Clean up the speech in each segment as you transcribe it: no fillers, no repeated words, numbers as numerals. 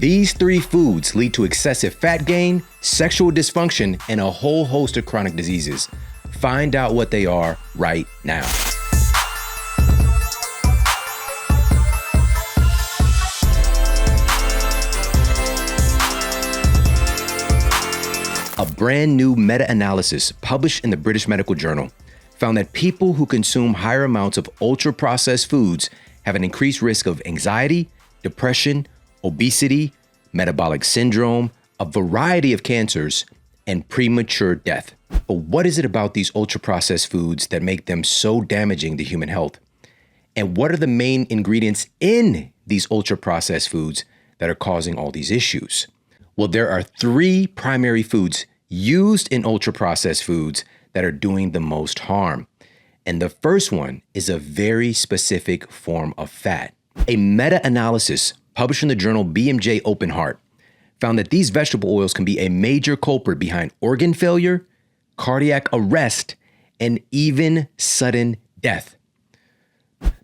These three foods lead to excessive fat gain, sexual dysfunction, and a whole host of chronic diseases. Find out what they are right now. A brand new meta-analysis published in the British Medical Journal found that people who consume higher amounts of ultra-processed foods have an increased risk of anxiety, depression, obesity, metabolic syndrome, a variety of cancers, and premature death. But what is it about these ultra-processed foods that make them so damaging to human health? And what are the main ingredients in these ultra-processed foods that are causing all these issues? Well, there are three primary foods used in ultra-processed foods that are doing the most harm. And the first one is a very specific form of fat. A meta-analysis published in the journal BMJ Open Heart found that these vegetable oils can be a major culprit behind organ failure, cardiac arrest, and even sudden death.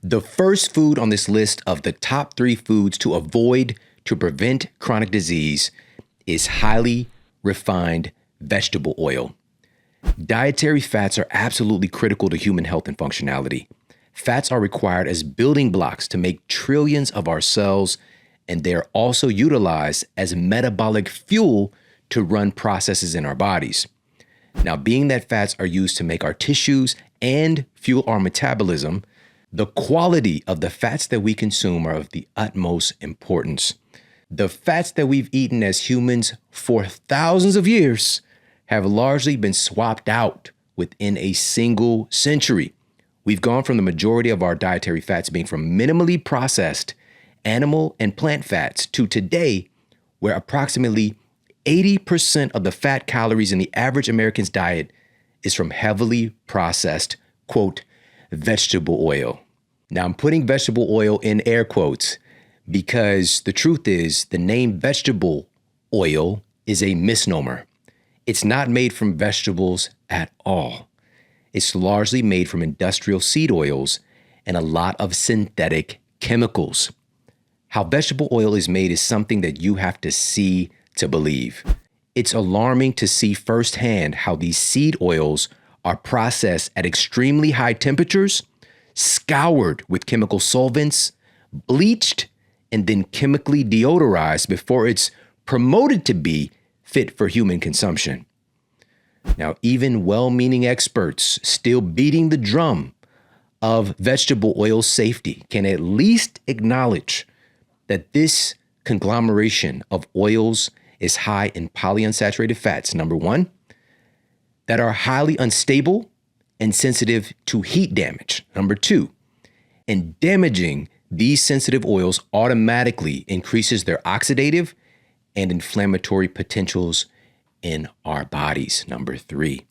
The first food on this list of the top three foods to avoid to prevent chronic disease is highly refined vegetable oil. Dietary fats are absolutely critical to human health and functionality. Fats are required as building blocks to make trillions of our cells, and they are also utilized as metabolic fuel to run processes in our bodies. Now, being that fats are used to make our tissues and fuel our metabolism, the quality of the fats that we consume are of the utmost importance. The fats that we've eaten as humans for thousands of years have largely been swapped out within a single century. We've gone from the majority of our dietary fats being from minimally processed animal and plant fats to today, where approximately 80% of the fat calories in the average American's diet is from heavily processed, quote, vegetable oil. Now, I'm putting vegetable oil in air quotes because the truth is the name vegetable oil is a misnomer. It's not made from vegetables at all. It's largely made from industrial seed oils and a lot of synthetic chemicals. How vegetable oil is made is something that you have to see to believe. It's alarming to see firsthand how these seed oils are processed at extremely high temperatures, scoured with chemical solvents, bleached, and then chemically deodorized before it's promoted to be fit for human consumption. Now, even well-meaning experts still beating the drum of vegetable oil safety can at least acknowledge that this conglomeration of oils is high in polyunsaturated fats, number one, that are highly unstable and sensitive to heat damage, number two, and damaging these sensitive oils automatically increases their oxidative and inflammatory potentials in our bodies, number three.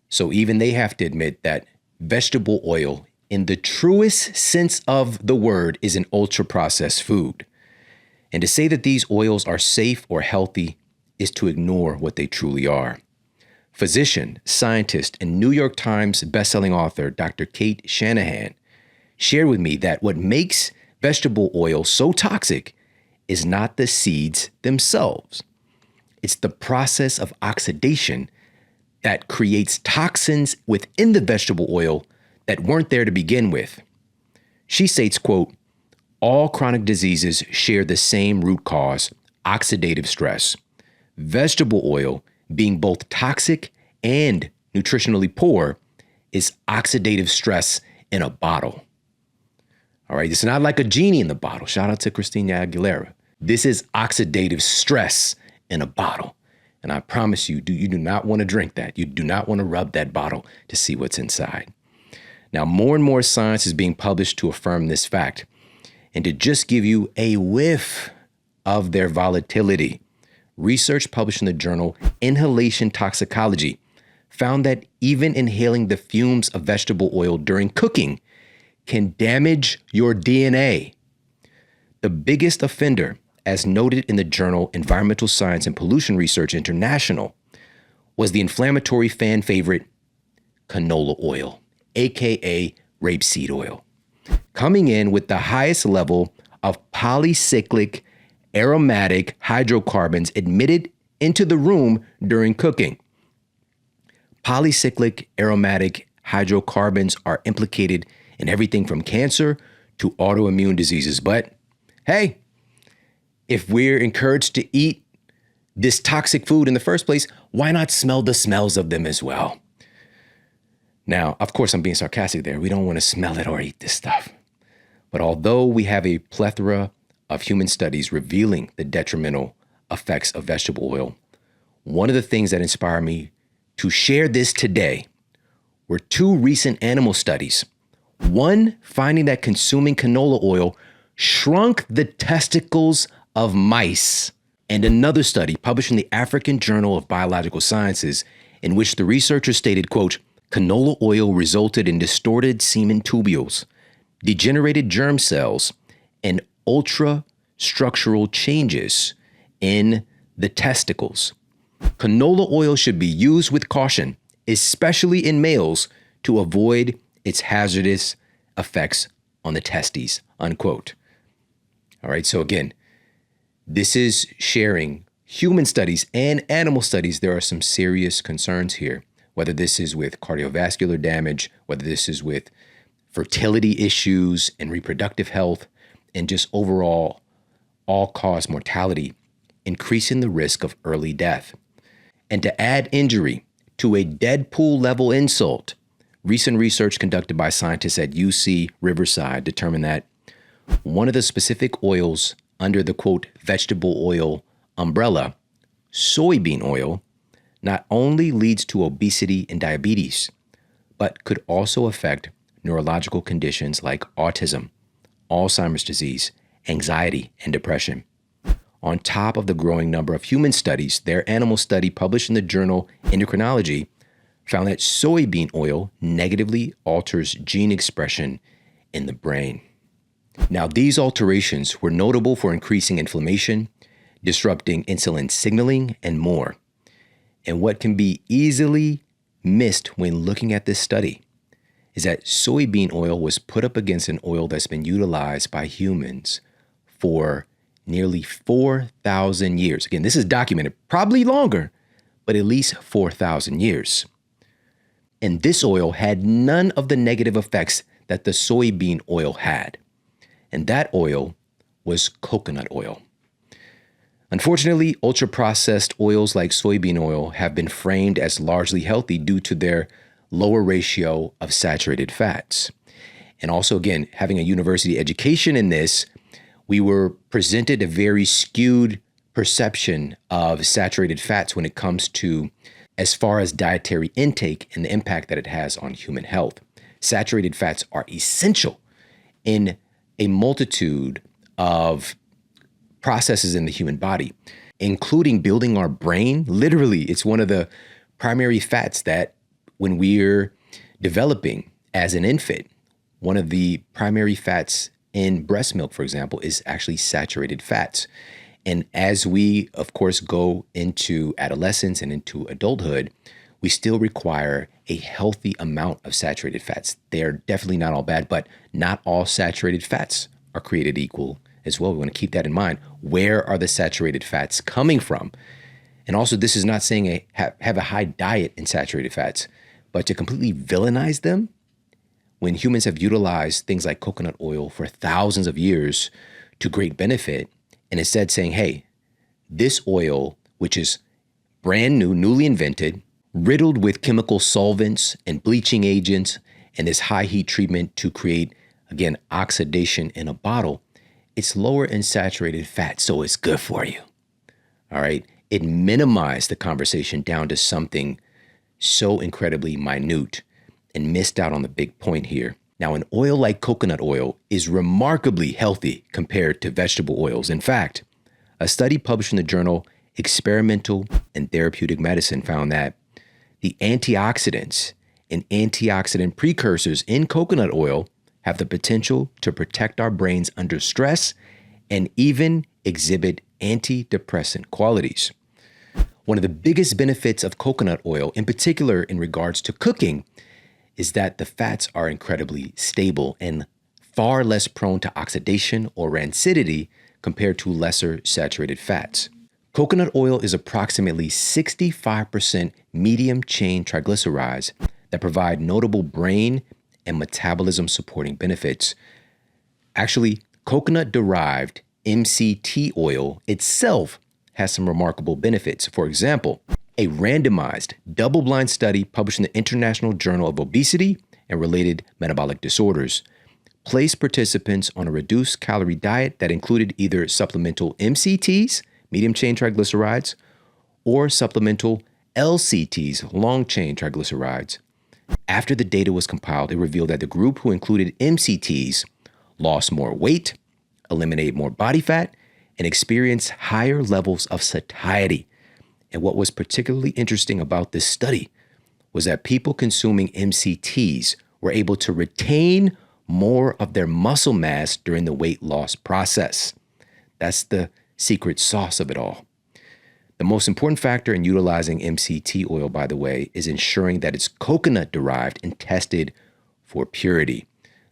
So even they have to admit that vegetable oil, in the truest sense of the word, is an ultra-processed food. And to say that these oils are safe or healthy is to ignore what they truly are. Physician, scientist, and New York Times bestselling author Dr. Kate Shanahan shared with me that what makes vegetable oil so toxic is not the seeds themselves. It's the process of oxidation that creates toxins within the vegetable oil that weren't there to begin with. She states, quote, all chronic diseases share the same root cause, oxidative stress. Vegetable oil, being both toxic and nutritionally poor, is oxidative stress in a bottle. All right, it's not like a genie in the bottle. Shout out to Christina Aguilera. This is oxidative stress in a bottle. And I promise you, you do not want to drink that. You do not want to rub that bottle to see what's inside. Now, more and more science is being published to affirm this fact. And to just give you a whiff of their volatility, research published in the journal Inhalation Toxicology found that even inhaling the fumes of vegetable oil during cooking can damage your DNA. The biggest offender, as noted in the journal Environmental Science and Pollution Research International, was the inflammatory fan favorite canola oil, aka rapeseed oil, coming in with the highest level of polycyclic aromatic hydrocarbons emitted into the room during cooking. Polycyclic aromatic hydrocarbons are implicated in everything from cancer to autoimmune diseases. But hey, if we're encouraged to eat this toxic food in the first place, why not smell the smells of them as well? Now, of course, I'm being sarcastic there. We don't want to smell it or eat this stuff. But although we have a plethora of human studies revealing the detrimental effects of vegetable oil, one of the things that inspired me to share this today were two recent animal studies. One finding that consuming canola oil shrunk the testicles of mice, and another study published in the African Journal of Biological Sciences in which the researchers stated, quote, canola oil resulted in distorted semen tubules, degenerated germ cells, and ultra-structural changes in the testicles. Canola oil should be used with caution, especially in males, to avoid its hazardous effects on the testes, unquote. All right, so again, this is sharing human studies and animal studies. There are some serious concerns here, whether this is with cardiovascular damage, whether this is with fertility issues and reproductive health, and just overall all-cause mortality, increasing the risk of early death. And to add injury to a Deadpool-level insult, recent research conducted by scientists at UC Riverside determined that one of the specific oils under the, quote, vegetable oil umbrella, soybean oil, not only leads to obesity and diabetes, but could also affect neurological conditions like autism, Alzheimer's disease, anxiety, and depression. On top of the growing number of human studies, their animal study published in the journal Endocrinology found that soybean oil negatively alters gene expression in the brain. Now, these alterations were notable for increasing inflammation, disrupting insulin signaling, and more. And what can be easily missed when looking at this study is that soybean oil was put up against an oil that's been utilized by humans for nearly 4,000 years. Again, this is documented, probably longer, but at least 4,000 years. And this oil had none of the negative effects that the soybean oil had. And that oil was coconut oil. Unfortunately, ultra-processed oils like soybean oil have been framed as largely healthy due to their lower ratio of saturated fats. And also, again, having a university education in this, we were presented a very skewed perception of saturated fats when it comes to as far as dietary intake and the impact that it has on human health. Saturated fats are essential in a multitude of processes in the human body, including building our brain. Literally, it's one of the primary fats that when we're developing as an infant, one of the primary fats in breast milk, for example, is actually saturated fats. And as we, of course, go into adolescence and into adulthood, we still require a healthy amount of saturated fats. They're definitely not all bad, but not all saturated fats are created equal as well. We want to keep that in mind. Where are the saturated fats coming from? And also, this is not saying have a high diet in saturated fats, but to completely villainize them when humans have utilized things like coconut oil for thousands of years to great benefit, and instead saying, hey, this oil, which is brand new, newly invented, riddled with chemical solvents and bleaching agents, and this high heat treatment to create, again, oxidation in a bottle, it's lower in saturated fat, so it's good for you. All right. It minimized the conversation down to something so incredibly minute and missed out on the big point here. Now, an oil like coconut oil is remarkably healthy compared to vegetable oils. In fact, a study published in the journal Experimental and Therapeutic Medicine found that the antioxidants and antioxidant precursors in coconut oil have the potential to protect our brains under stress and even exhibit antidepressant qualities. One of the biggest benefits of coconut oil, in particular in regards to cooking, is that the fats are incredibly stable and far less prone to oxidation or rancidity compared to lesser saturated fats. Coconut oil is approximately 65% medium chain triglycerides that provide notable brain and metabolism supporting benefits. Actually, coconut-derived MCT oil itself has some remarkable benefits. For example, a randomized, double-blind study published in the International Journal of Obesity and Related Metabolic Disorders placed participants on a reduced calorie diet that included either supplemental MCTs, medium-chain triglycerides, or supplemental LCTs, long-chain triglycerides. After the data was compiled, it revealed that the group who included MCTs lost more weight, eliminated more body fat, and experienced higher levels of satiety. And what was particularly interesting about this study was that people consuming MCTs were able to retain more of their muscle mass during the weight loss process. That's the secret sauce of it all. The most important factor in utilizing MCT oil, by the way, is ensuring that it's coconut-derived and tested for purity.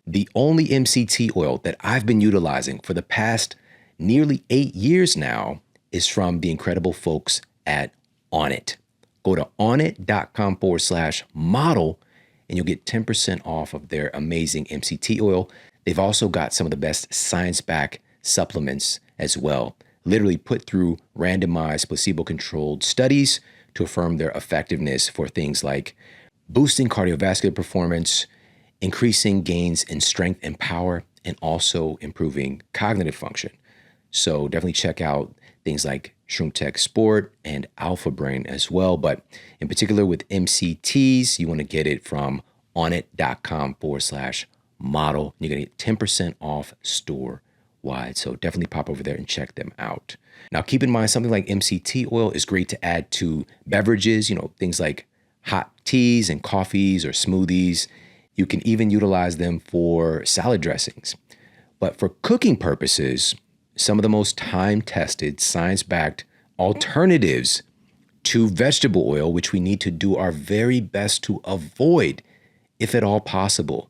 The only MCT oil that I've been utilizing for the past nearly 8 years now is from the incredible folks at Onnit. Go to onnit.com/model and you'll get 10% off of their amazing MCT oil. They've also got some of the best science-backed supplements as well, literally put through randomized placebo-controlled studies to affirm their effectiveness for things like boosting cardiovascular performance, increasing gains in strength and power, and also improving cognitive function. So definitely check out things like ShroomTech Sport and Alpha Brain as well. But in particular with MCTs, you want to get it from onnit.com/model. You're going to get 10% off store-wide. So definitely pop over there and check them out. Now, keep in mind, something like MCT oil is great to add to beverages, things like hot teas and coffees or smoothies. You can even utilize them for salad dressings. But for cooking purposes, some of the most time-tested, science-backed alternatives to vegetable oil, which we need to do our very best to avoid, if at all possible.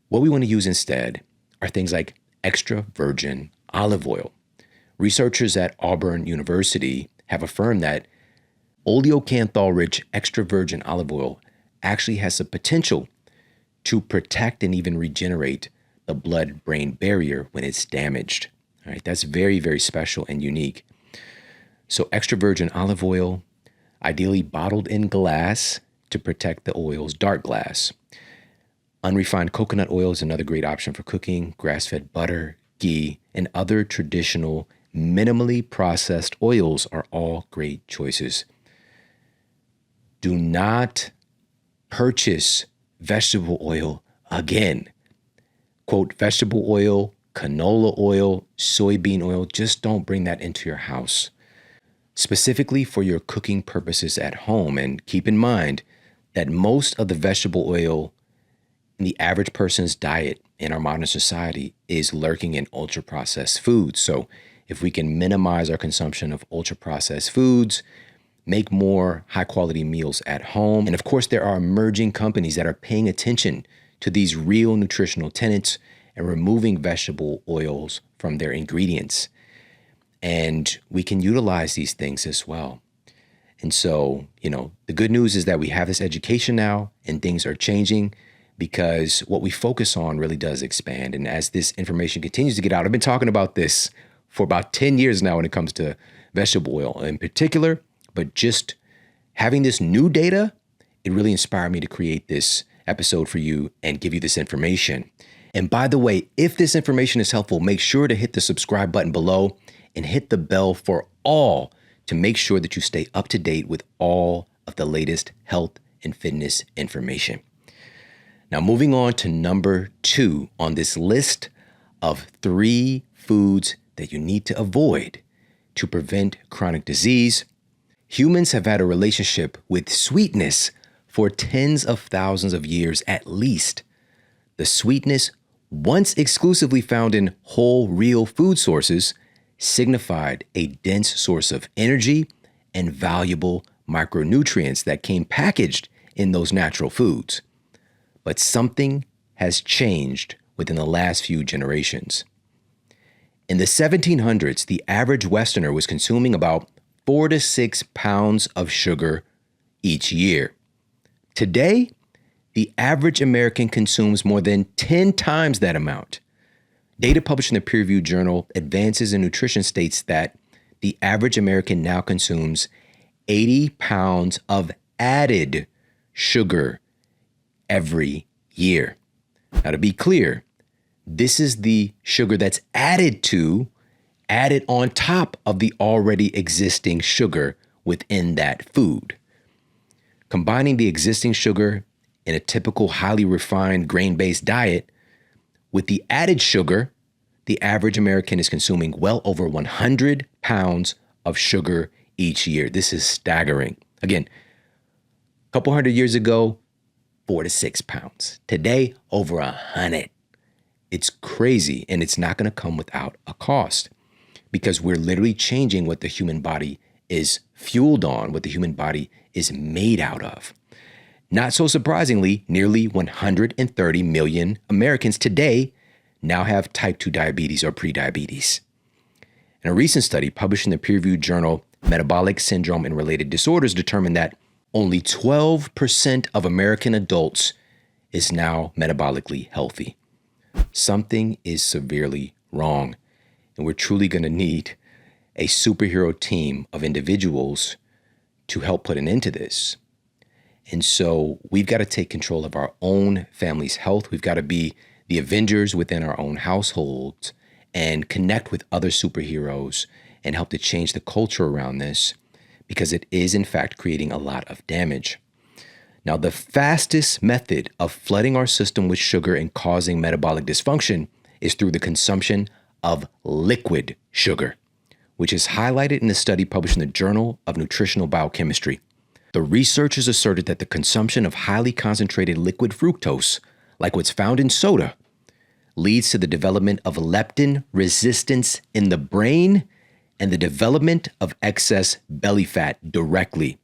What we want to use instead are things like extra virgin olive oil. Researchers at Auburn University have affirmed that oleocanthal-rich extra virgin olive oil actually has the potential to protect and even regenerate the blood-brain barrier when it's damaged. All right, that's very, very special and unique. So extra virgin olive oil, ideally bottled in glass to protect the oil's dark glass. Unrefined coconut oil is another great option for cooking. Grass-fed butter, ghee, and other traditional minimally processed oils are all great choices. Do not purchase vegetable oil again. Quote, vegetable oil, canola oil, soybean oil, just don't bring that into your house. Specifically for your cooking purposes at home. And keep in mind that most of the vegetable oil in the average person's diet in our modern society is lurking in ultra-processed foods. So if we can minimize our consumption of ultra-processed foods, make more high-quality meals at home. And of course, there are emerging companies that are paying attention to these real nutritional tenets and removing vegetable oils from their ingredients. And we can utilize these things as well. And so, the good news is that we have this education now and things are changing because what we focus on really does expand. And as this information continues to get out, I've been talking about this for about 10 years now when it comes to vegetable oil in particular, but just having this new data, it really inspired me to create this episode for you and give you this information. And by the way, if this information is helpful, make sure to hit the subscribe button below and hit the bell for all to make sure that you stay up to date with all of the latest health and fitness information. Now, moving on to number 2 on this list of 3 foods that you need to avoid to prevent chronic disease. Humans have had a relationship with sweetness for tens of thousands of years at least. The sweetness, once exclusively found in whole, real food sources, signified a dense source of energy and valuable micronutrients that came packaged in those natural foods. But something has changed within the last few generations. In the 1700s, the average Westerner was consuming about 4 to 6 pounds of sugar each year. Today, the average American consumes more than 10 times that amount. Data published in the peer-reviewed journal Advances in Nutrition states that the average American now consumes 80 pounds of added sugar every year. Now, to be clear, this is the sugar that's added on top of the already existing sugar within that food. Combining the existing sugar in a typical highly refined grain-based diet with the added sugar, the average American is consuming well over 100 pounds of sugar each year. This is staggering. Again, a couple hundred years ago, 4 to 6 pounds. Today, over 100. It's crazy, and it's not going to come without a cost because we're literally changing what the human body is fueled on, what the human body is made out of. Not so surprisingly, nearly 130 million Americans today now have type 2 diabetes or prediabetes. And a recent study published in the peer-reviewed journal Metabolic Syndrome and Related Disorders determined that only 12% of American adults is now metabolically healthy. Something is severely wrong, and we're truly going to need a superhero team of individuals to help put an end to this. And so we've got to take control of our own family's health. We've got to be the Avengers within our own households and connect with other superheroes and help to change the culture around this because it is, in fact, creating a lot of damage. Now, the fastest method of flooding our system with sugar and causing metabolic dysfunction is through the consumption of liquid sugar, which is highlighted in a study published in the Journal of Nutritional Biochemistry. The researchers asserted that the consumption of highly concentrated liquid fructose, like what's found in soda, leads to the development of leptin resistance in the brain and the development of excess belly fat directly.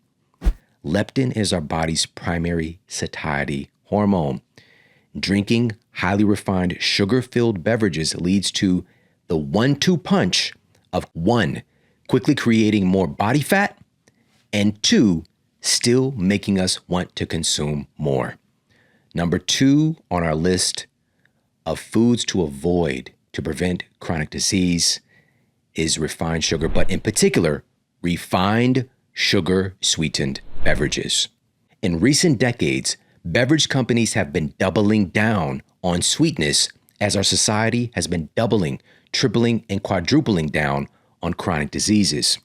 Leptin is our body's primary satiety hormone. Drinking highly refined sugar-filled beverages leads to the 1-2 punch of 1, quickly creating more body fat, and 2, still making us want to consume more. Number 2 on our list of foods to avoid to prevent chronic disease is refined sugar, but in particular, refined sugar-sweetened beverages. In recent decades, beverage companies have been doubling down on sweetness as our society has been doubling, tripling, and quadrupling down on chronic diseases.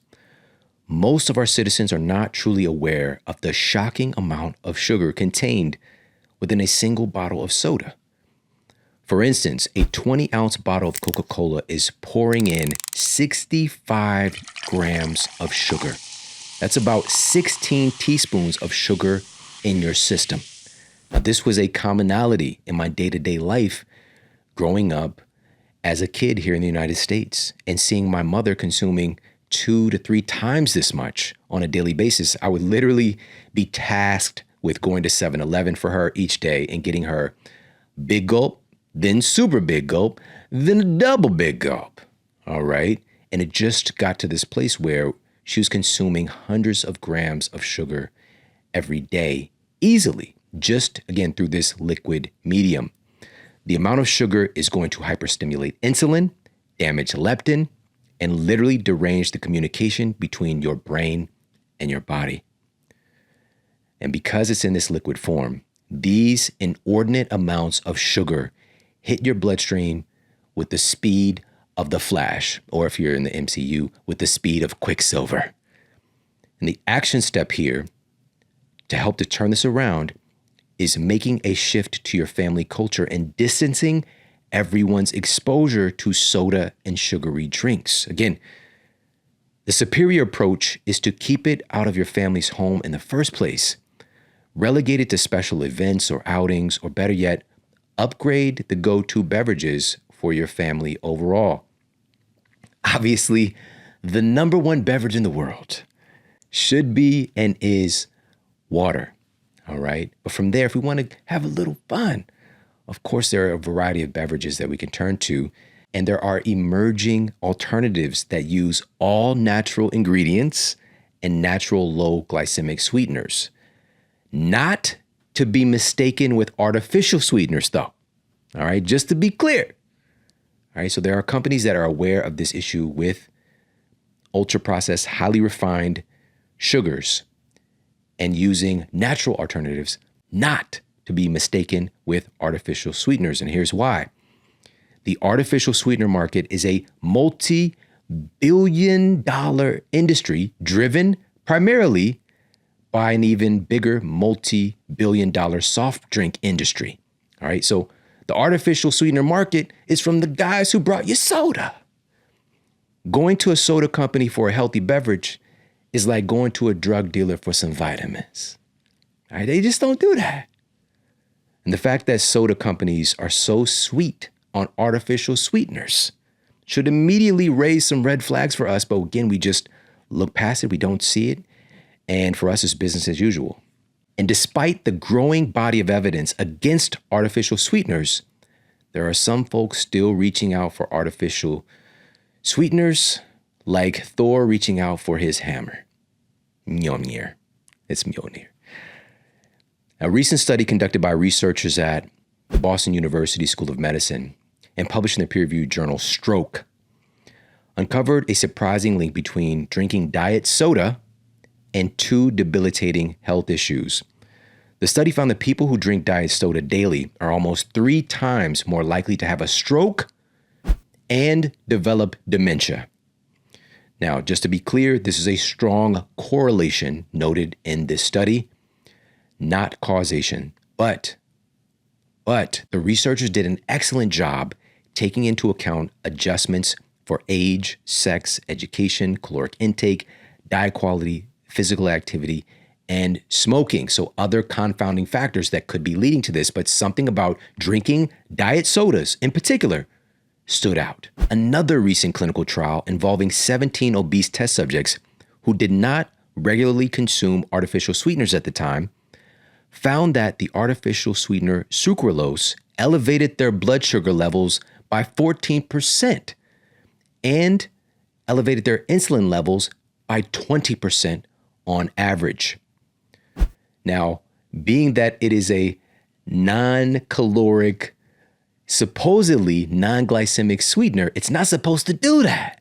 Most of our citizens are not truly aware of the shocking amount of sugar contained within a single bottle of soda. For instance, a 20-ounce bottle of Coca-Cola is pouring in 65 grams of sugar. That's about 16 teaspoons of sugar in your system. Now, this was a commonality in my day-to-day life growing up as a kid here in the United States and seeing my mother consuming 2 to 3 times this much on a daily basis. I would literally be tasked with going to 7-Eleven for her each day and getting her big gulp, then super big gulp, then a double big gulp. All right. And it just got to this place where she was consuming hundreds of grams of sugar every day easily, just again through this liquid medium. The amount of sugar is going to hyperstimulate insulin, damage leptin, and literally derange the communication between your brain and your body. And because it's in this liquid form, these inordinate amounts of sugar hit your bloodstream with the speed of the Flash, or if you're in the MCU, with the speed of Quicksilver. And the action step here to help to turn this around is making a shift to your family culture and distancing everyone's exposure to soda and sugary drinks. Again, the superior approach is to keep it out of your family's home in the first place. Relegate it to special events or outings, or better yet, upgrade the go-to beverages for your family overall. Obviously, the number one beverage in the world should be and is water. All right. But from there, if we want to have a little fun, of course, there are a variety of beverages that we can turn to. And there are emerging alternatives that use all natural ingredients and natural low glycemic sweeteners. Not to be mistaken with artificial sweeteners, though. All right, just to be clear. All right, so there are companies that are aware of this issue with ultra-processed, highly refined sugars and using natural alternatives, not to be mistaken with artificial sweeteners. And here's why. The artificial sweetener market is a multi-billion-dollar industry driven primarily by an even bigger multi-billion-dollar soft drink industry. All right, so the artificial sweetener market is from the guys who brought you soda. Going to a soda company for a healthy beverage is like going to a drug dealer for some vitamins. All right, they just don't do that. And the fact that soda companies are so sweet on artificial sweeteners should immediately raise some red flags for us. But again, we just look past it. We don't see it. And for us, it's business as usual. And despite the growing body of evidence against artificial sweeteners, there are some folks still reaching out for artificial sweeteners, like Thor reaching out for his hammer. Mjolnir. It's Mjolnir. A recent study conducted by researchers at the Boston University School of Medicine and published in the peer-reviewed journal Stroke uncovered a surprising link between drinking diet soda and two debilitating health issues. The study found that people who drink diet soda daily are almost 3 times more likely to have a stroke and develop dementia. Now, just to be clear, this is a strong correlation noted in this study, not causation. But the researchers did an excellent job taking into account adjustments for age, sex, education, caloric intake, diet quality, physical activity, and smoking. So other confounding factors that could be leading to this, but something about drinking diet sodas in particular stood out. Another recent clinical trial involving 17 obese test subjects who did not regularly consume artificial sweeteners at the time found that the artificial sweetener sucralose elevated their blood sugar levels by 14% and elevated their insulin levels by 20% on average. Now, being that it is a non-caloric, supposedly non-glycemic sweetener, it's not supposed to do that.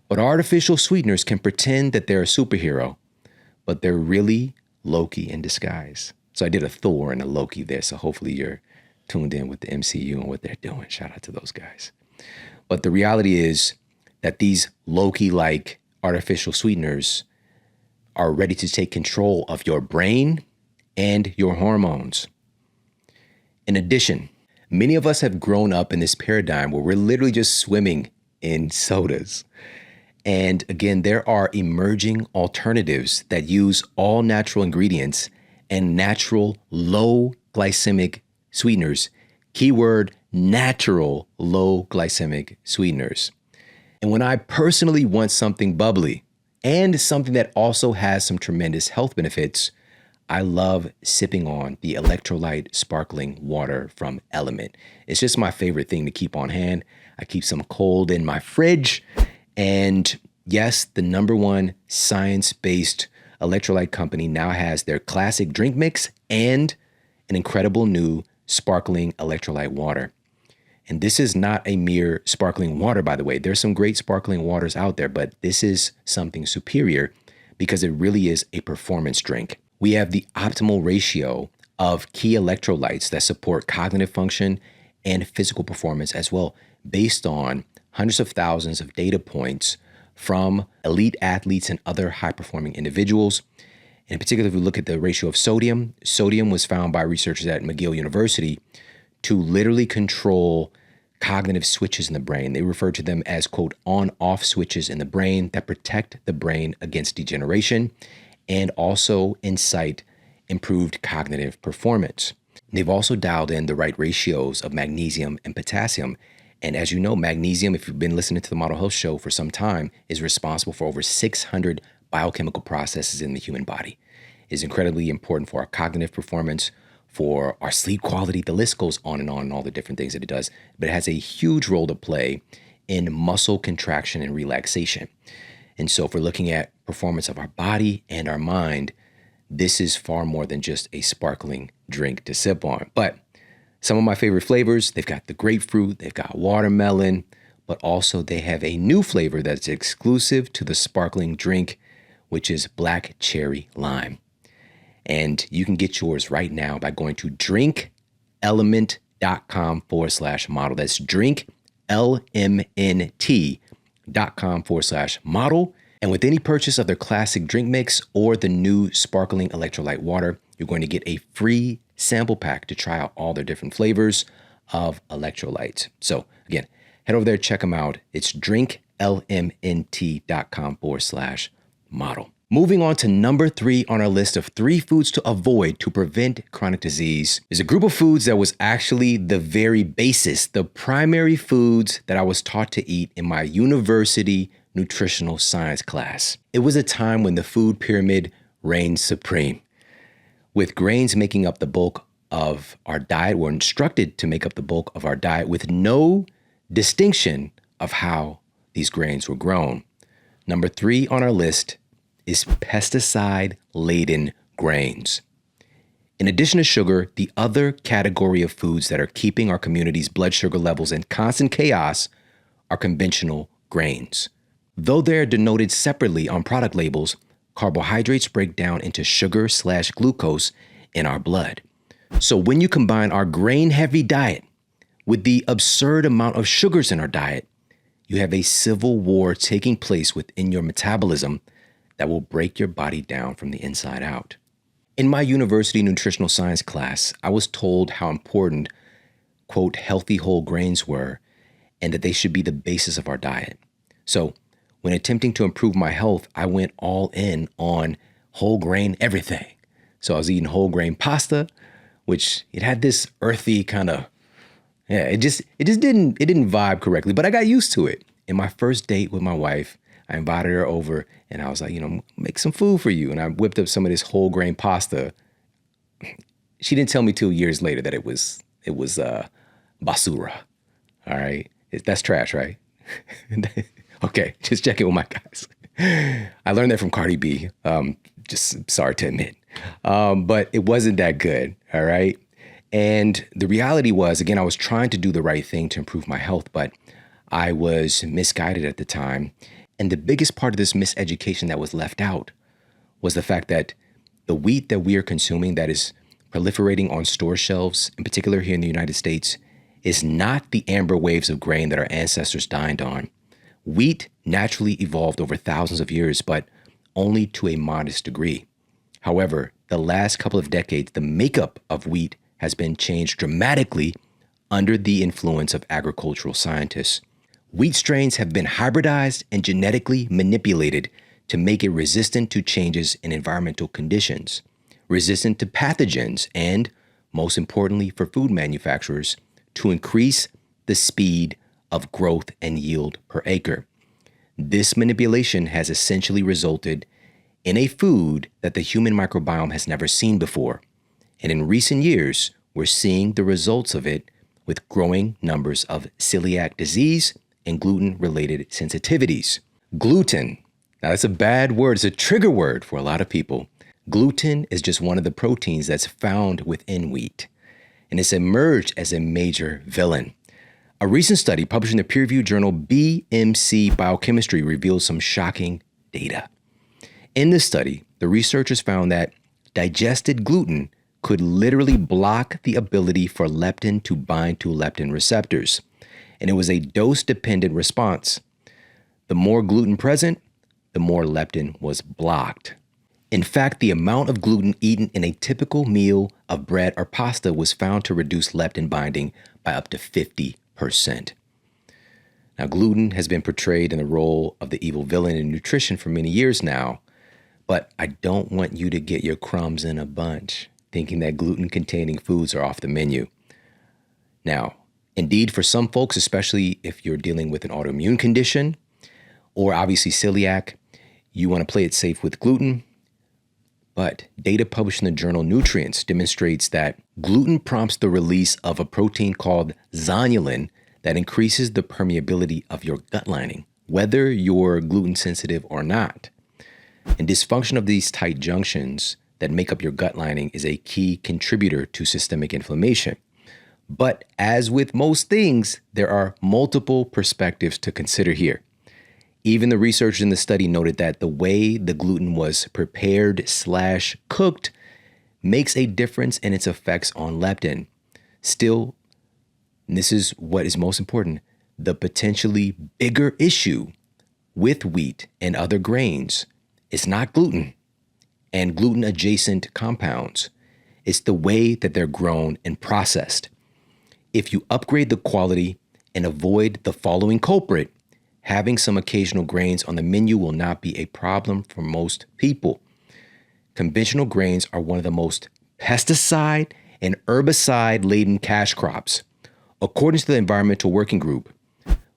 But artificial sweeteners can pretend that they're a superhero, but they're really Loki in disguise. So I did a Thor and a Loki there, so hopefully you're tuned in with the MCU and what they're doing. Shout out to those guys. But the reality is that these Loki-like artificial sweeteners are ready to take control of your brain and your hormones. In addition, many of us have grown up in this paradigm where we're literally just swimming in sodas. And again, there are emerging alternatives that use all natural ingredients and natural low glycemic sweeteners. Keyword, natural low glycemic sweeteners. And when I personally want something bubbly and something that also has some tremendous health benefits, I love sipping on the electrolyte sparkling water from Element. It's just my favorite thing to keep on hand. I keep some cold in my fridge. And yes, the #1 science-based electrolyte company now has their classic drink mix and an incredible new sparkling electrolyte water. And this is not a mere sparkling water, by the way. There's some great sparkling waters out there, but this is something superior because it really is a performance drink. We have the optimal ratio of key electrolytes that support cognitive function and physical performance as well, based on hundreds of thousands of data points from elite athletes and other high-performing individuals. And in particular, if we look at the ratio of sodium was found by researchers at McGill University to literally control cognitive switches in the brain. They refer to them as, quote, on-off switches in the brain that protect the brain against degeneration and also incite improved cognitive performance. They've also dialed in the right ratios of magnesium and potassium. And as you know, magnesium, if you've been listening to the Model Health Show for some time, is responsible for over 600 biochemical processes in the human body. It is incredibly important for our cognitive performance, for our sleep quality. The list goes on and all the different things that it does, but it has a huge role to play in muscle contraction and relaxation. And so if we're looking at performance of our body and our mind, this is far more than just a sparkling drink to sip on. But some of my favorite flavors, they've got the grapefruit, they've got watermelon, but also they have a new flavor that's exclusive to the sparkling drink, which is black cherry lime. And you can get yours right now by going to drinkelement.com/model. That's drinklmnt.com/model. And with any purchase of their classic drink mix or the new sparkling electrolyte water, you're going to get a free sample pack to try out all their different flavors of electrolytes. So again, head over there, check them out. It's drinklmnt.com/model. Moving on to number 3 on our list of 3 foods to avoid to prevent chronic disease is a group of foods that was actually the very basis, the primary foods that I was taught to eat in my university nutritional science class. It was a time when the food pyramid reigned supreme, with grains making up the bulk of our diet. We're instructed to make up the bulk of our diet with no distinction of how these grains were grown. Number 3 on our list is pesticide-laden grains. In addition to sugar, the other category of foods that are keeping our community's blood sugar levels in constant chaos are conventional grains. Though they're denoted separately on product labels, carbohydrates break down into sugar/glucose in our blood. So when you combine our grain-heavy diet with the absurd amount of sugars in our diet, you have a civil war taking place within your metabolism that will break your body down from the inside out. In my university nutritional science class, I was told how important, quote, healthy whole grains were, and that they should be the basis of our diet. So when attempting to improve my health, I went all in on whole grain everything. So I was eating whole grain pasta, which it had this earthy kind of, it didn't vibe correctly, but I got used to it. In my first date with my wife, I invited her over and I was like, make some food for you. And I whipped up some of this whole grain pasta. She didn't tell me 2 years later that it was basura. All right. That's trash, right? Okay. Just checking with my guys. I learned that from Cardi B. Just sorry to admit. But it wasn't that good. All right. And the reality was, again, I was trying to do the right thing to improve my health, but I was misguided at the time. And the biggest part of this miseducation that was left out was the fact that the wheat that we are consuming that is proliferating on store shelves, in particular here in the United States, is not the amber waves of grain that our ancestors dined on. Wheat naturally evolved over thousands of years, but only to a modest degree. However, the last couple of decades, the makeup of wheat has been changed dramatically under the influence of agricultural scientists. Wheat strains have been hybridized and genetically manipulated to make it resistant to changes in environmental conditions, resistant to pathogens, and, most importantly for food manufacturers, to increase the speed of growth and yield per acre. This manipulation has essentially resulted in a food that the human microbiome has never seen before. And in recent years, we're seeing the results of it with growing numbers of celiac disease and gluten-related sensitivities. Gluten. Now, that's a bad word. It's a trigger word for a lot of people. Gluten is just one of the proteins that's found within wheat, and it's emerged as a major villain. A recent study published in the peer-reviewed journal BMC Biochemistry revealed some shocking data. In this study, the researchers found that digested gluten could literally block the ability for leptin to bind to leptin receptors. And it was a dose-dependent response. The more gluten present, the more leptin was blocked. In fact, the amount of gluten eaten in a typical meal of bread or pasta was found to reduce leptin binding by up to 50%. Now, gluten has been portrayed in the role of the evil villain in nutrition for many years now, but I don't want you to get your crumbs in a bunch thinking that gluten-containing foods are off the menu. Now, indeed, for some folks, especially if you're dealing with an autoimmune condition or obviously celiac, you want to play it safe with gluten. But data published in the journal Nutrients demonstrates that gluten prompts the release of a protein called zonulin that increases the permeability of your gut lining, whether you're gluten sensitive or not. And dysfunction of these tight junctions that make up your gut lining is a key contributor to systemic inflammation. But as with most things, there are multiple perspectives to consider here. Even the researchers in the study noted that the way the gluten was prepared/cooked makes a difference in its effects on leptin. Still, and this is what is most important, the potentially bigger issue with wheat and other grains is not gluten and gluten-adjacent compounds. It's the way that they're grown and processed. If you upgrade the quality and avoid the following culprit, having some occasional grains on the menu will not be a problem for most people. Conventional grains are one of the most pesticide and herbicide-laden cash crops. According to the Environmental Working Group,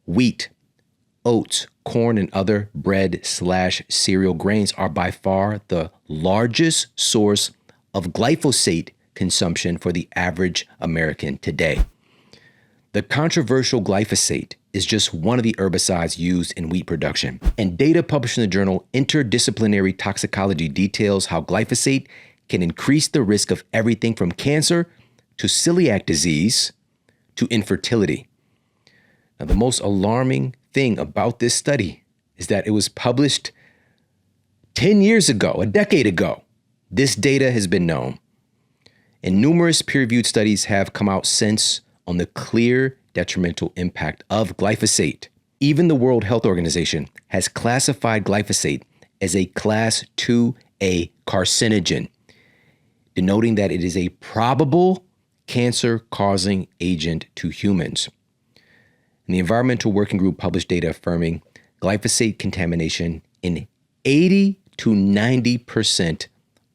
wheat, oats, corn, and other bread/cereal grains are by far the largest source of glyphosate consumption for the average American today. The controversial glyphosate is just one of the herbicides used in wheat production. And data published in the journal Interdisciplinary Toxicology details how glyphosate can increase the risk of everything from cancer to celiac disease to infertility. Now, the most alarming thing about this study is that it was published 10 years ago, a decade ago. This data has been known. And numerous peer-reviewed studies have come out since on the clear detrimental impact of glyphosate. Even the World Health Organization has classified glyphosate as a Class 2A carcinogen, denoting that it is a probable cancer-causing agent to humans. And the Environmental Working Group published data affirming glyphosate contamination in 80 to 90%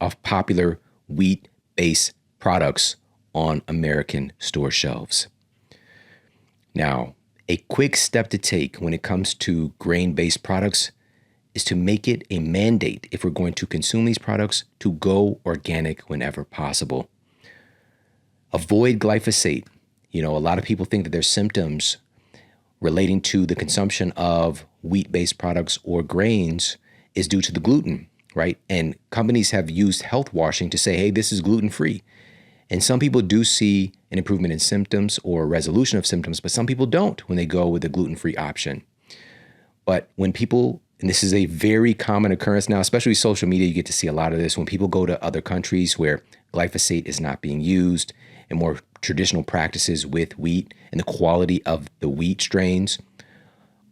of popular wheat-based products on American store shelves. Now, a quick step to take when it comes to grain-based products is to make it a mandate, if we're going to consume these products, to go organic whenever possible. Avoid glyphosate. A lot of people think that there's symptoms relating to the consumption of wheat-based products or grains is due to the gluten, right? And companies have used health washing to say, hey, this is gluten-free. And some people do see an improvement in symptoms or resolution of symptoms, but some people don't when they go with the gluten-free option. But when people, and this is a very common occurrence now, especially social media, you get to see a lot of this. When people go to other countries where glyphosate is not being used and more traditional practices with wheat and the quality of the wheat strains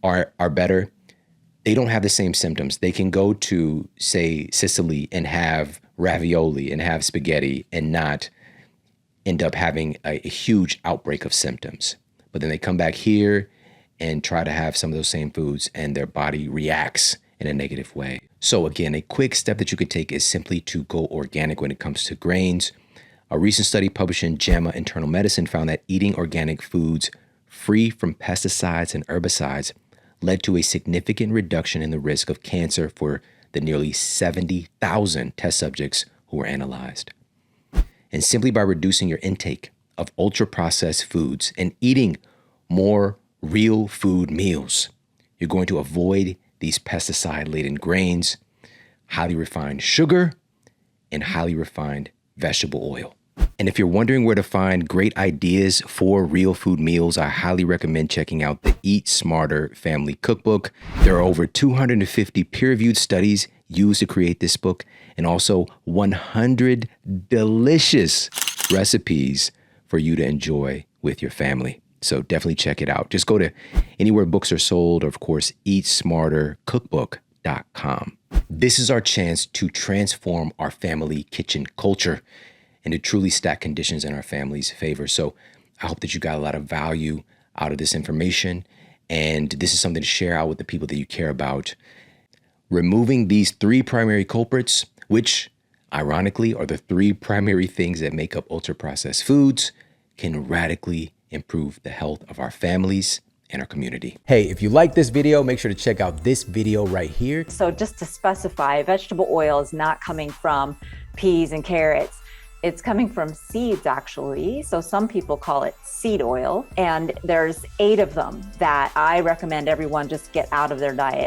are better, they don't have the same symptoms. They can go to, say, Sicily and have ravioli and have spaghetti and not end up having a huge outbreak of symptoms. But then they come back here and try to have some of those same foods and their body reacts in a negative way. So again, a quick step that you could take is simply to go organic when it comes to grains. A recent study published in JAMA Internal Medicine found that eating organic foods free from pesticides and herbicides led to a significant reduction in the risk of cancer for the nearly 70,000 test subjects who were analyzed. And simply by reducing your intake of ultra-processed foods and eating more real food meals, you're going to avoid these pesticide-laden grains, highly refined sugar, and highly refined vegetable oil. And if you're wondering where to find great ideas for real food meals, I highly recommend checking out the Eat Smarter Family Cookbook. There are over 250 peer-reviewed studies used to create this book, and also 100 delicious recipes for you to enjoy with your family. So definitely check it out. Just go to anywhere books are sold, or of course, eatsmartercookbook.com. This is our chance to transform our family kitchen culture and to truly stack conditions in our family's favor. So I hope that you got a lot of value out of this information, and this is something to share out with the people that you care about. Removing these three primary culprits, which ironically are the three primary things that make up ultra-processed foods, can radically improve the health of our families in our community. Hey, if you like this video, make sure to check out this video right here. So just to specify, vegetable oil is not coming from peas and carrots. It's coming from seeds, actually. So some people call it seed oil. And there's 8 of them that I recommend everyone just get out of their diet.